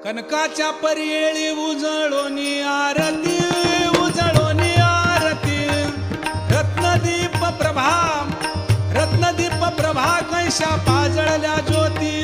कनकाच्या परियेळी उजळोनी आरती उजळोनी आरती Ratnadeep प्रभा कैशा पाजळल्या ज्योती